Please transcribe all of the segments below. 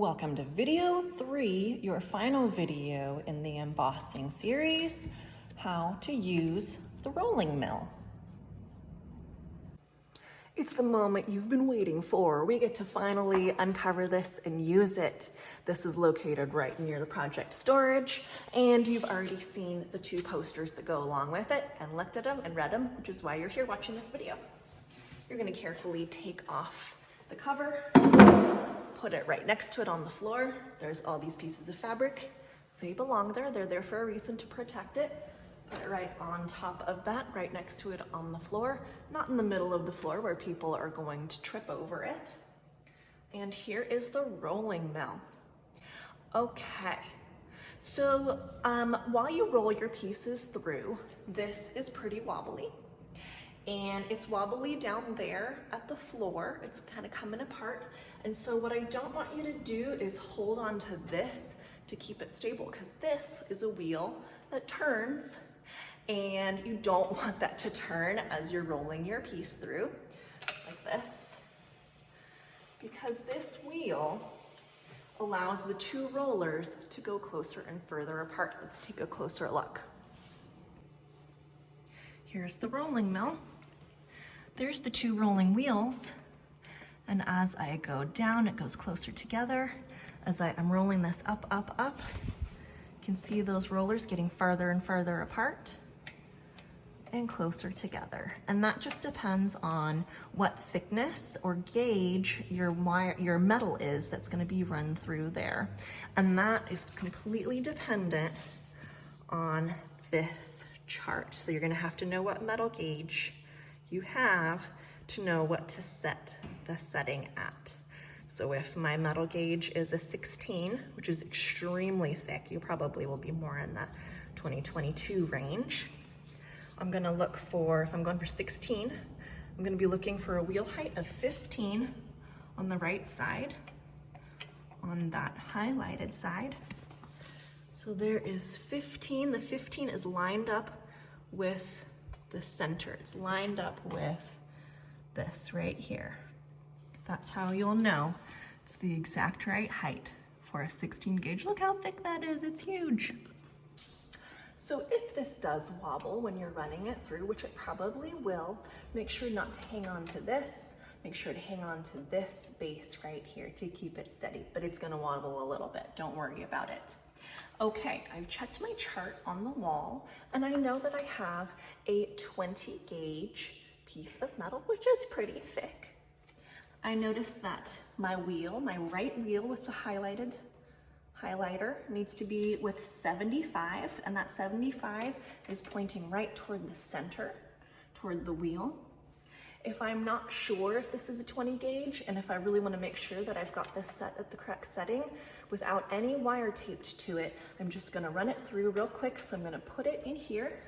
Welcome to video 3, your final video in the embossing series, how to use the rolling mill. It's the moment you've been waiting for. We get to finally uncover this and use it. This is located right near the project storage, and you've already seen the 2 posters that go along with it and looked at them and read them, which is why you're here watching this video. You're going to carefully take off the cover, put it right next to it on the floor. There's all these pieces of fabric. They belong there. They're there for a reason, to protect it. Put it right on top of that, right next to it on the floor, not in the middle of the floor where people are going to trip over it. And here is the rolling mill. Okay, so while you roll your pieces through, this is pretty wobbly. And it's wobbly down there at the floor. It's kind of coming apart. And so what I don't want you to do is hold on to this to keep it stable, because this is a wheel that turns, and you don't want that to turn as you're rolling your piece through like this, because this wheel allows the 2 rollers to go closer and further apart. Let's take a closer look. Here's the rolling mill. There's the 2 rolling wheels. And as I go down, it goes closer together. As I am rolling this up, up, up, you can see those rollers getting farther and farther apart and closer together. And that just depends on what thickness or gauge your metal is that's gonna be run through there. And that is completely dependent on this chart. So you're gonna have to know what metal gauge you have to know what to set the setting at. So if my metal gauge is a 16, which is extremely thick, you probably will be more in the 2022 range. I'm gonna look for, if I'm going for 16, I'm gonna be looking for a wheel height of 15 on the right side, on that highlighted side. So there is 15. The 15 is lined up with the center. It's lined up with this right here. That's how you'll know it's the exact right height for a 16 gauge. Look how thick that is, it's huge. So if this does wobble when you're running it through, which it probably will, make sure not to hang on to this. Make sure to hang on to this base right here to keep it steady, but it's gonna wobble a little bit. Don't worry about it. Okay, I've checked my chart on the wall, and I know that I have a 20 gauge piece of metal, which is pretty thick. I noticed that my wheel, my right wheel with the highlighter needs to be with 75, and that 75 is pointing right toward the center, toward the wheel. If I'm not sure if this is a 20 gauge, and if I really want to make sure that I've got this set at the correct setting without any wire taped to it, I'm just going to run it through real quick. So I'm going to put it in here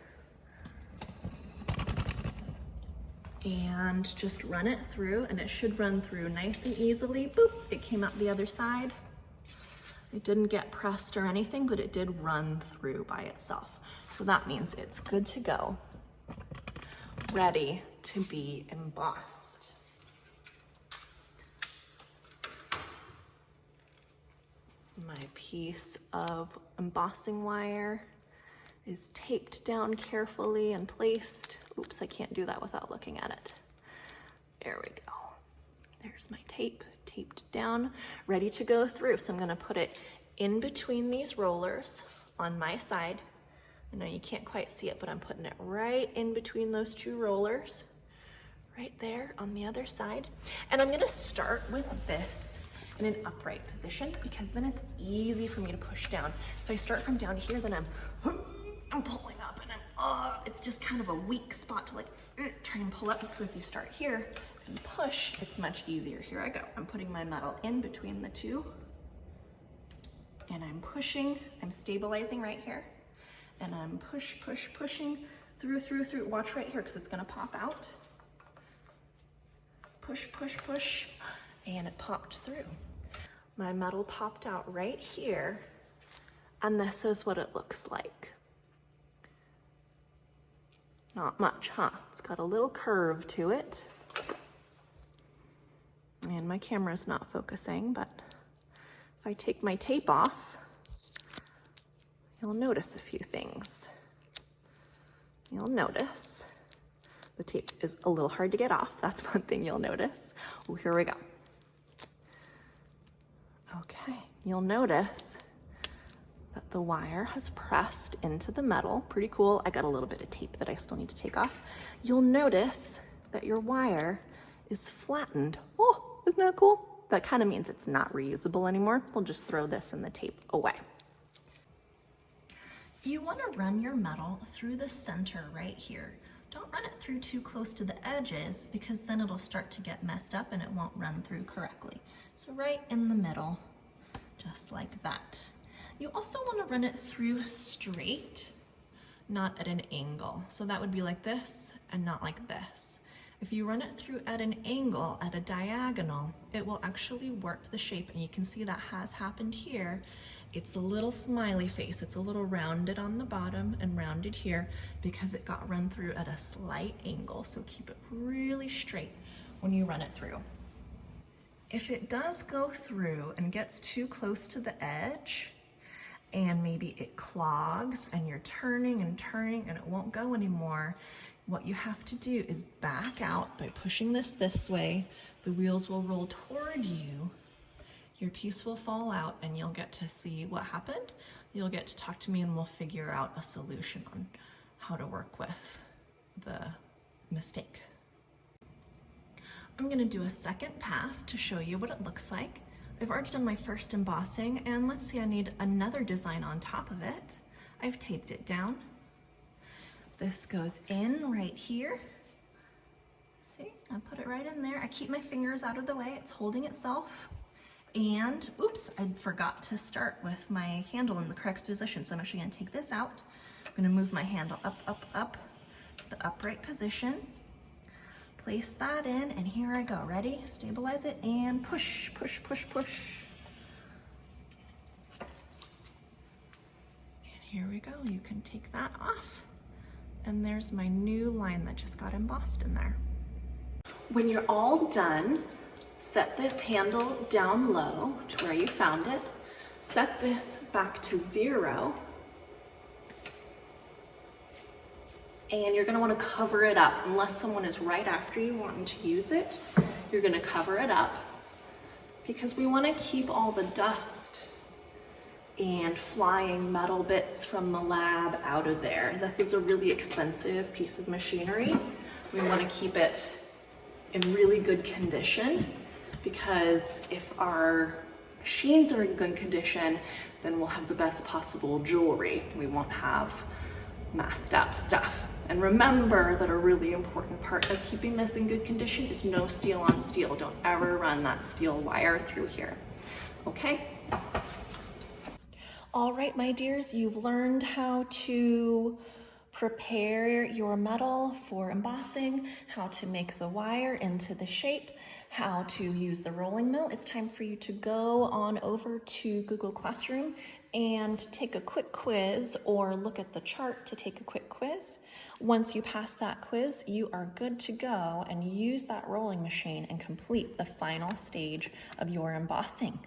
and just run it through, and it should run through nice and easily. Boop, it came out the other side. It didn't get pressed or anything, but it did run through by itself. So that means it's good to go, ready to be embossed. My piece of embossing wire is taped down carefully and placed. Oops, I can't do that without looking at it. There we go. There's my tape, taped down, ready to go through. So I'm gonna put it in between these rollers on my side. I know you can't quite see it, but I'm putting it right in between those 2 rollers, right there on the other side. And I'm gonna start with this in an upright position, because then it's easy for me to push down. If I start from down here, then I'm pulling up, and it's just kind of a weak spot to try and pull up. So if you start here and push, it's much easier. Here I go. I'm putting my metal in between the 2, and I'm pushing. I'm stabilizing right here, and I'm pushing through. Watch right here, because it's gonna pop out. Push, and it popped through. My metal popped out right here, and this is what it looks like. Not much, huh? It's got a little curve to it. And my camera's not focusing, but If I take my tape off, you'll notice a few things. You'll notice the tape is a little hard to get off. That's one thing you'll notice. Oh, here we go. Okay, you'll notice that the wire has pressed into the metal. Pretty cool. I got a little bit of tape that I still need to take off. You'll notice that your wire is flattened. Oh, isn't that cool? That kind of means it's not reusable anymore. We'll just throw this and the tape away. You want to run your metal through the center right here. Don't run it through too close to the edges because then it'll start to get messed up and it won't run through correctly. So right in the middle, just like that. You also want to run it through straight, not at an angle. So that would be like this and not like this. If you run it through at an angle, at a diagonal, it will actually warp the shape, and you can see that has happened here. It's a little smiley face. It's a little rounded on the bottom and rounded here because it got run through at a slight angle. So keep it really straight when you run it through. If it does go through and gets too close to the edge, and maybe it clogs and you're turning and turning and it won't go anymore, what you have to do is back out by pushing this way. The wheels will roll toward you. Your piece will fall out and you'll get to see what happened. You'll get to talk to me and we'll figure out a solution on how to work with the mistake. I'm gonna do a second pass to show you what it looks like. I've already done my first embossing, and let's see, I need another design on top of it. I've taped it down. This goes in right here. See, I put it right in there. I keep my fingers out of the way. It's holding itself. And oops, I forgot to start with my handle in the correct position. So I'm actually gonna take this out. I'm gonna move my handle up, up, up to the upright position. Place that in, and here I go. Ready? Stabilize it and push, push, push, push. And here we go. You can take that off. And there's my new line that just got embossed in there. When you're all done, set this handle down low to where you found it. Set this back to 0. And you're gonna wanna cover it up. Unless someone is right after you wanting to use it, you're gonna cover it up because we wanna keep all the dust and flying metal bits from the lab out of there. This is a really expensive piece of machinery. We wanna keep it in really good condition because if our machines are in good condition, then we'll have the best possible jewelry. We won't have messed up stuff. And remember that a really important part of keeping this in good condition is no steel on steel. Don't ever run that steel wire through here, okay? All right, my dears, you've learned how to prepare your metal for embossing, how to make the wire into the shape, how to use the rolling mill. It's time for you to go on over to Google Classroom and take a quick quiz or look at the chart to take a quick quiz. Once you pass that quiz, you are good to go and use that rolling machine and complete the final stage of your embossing.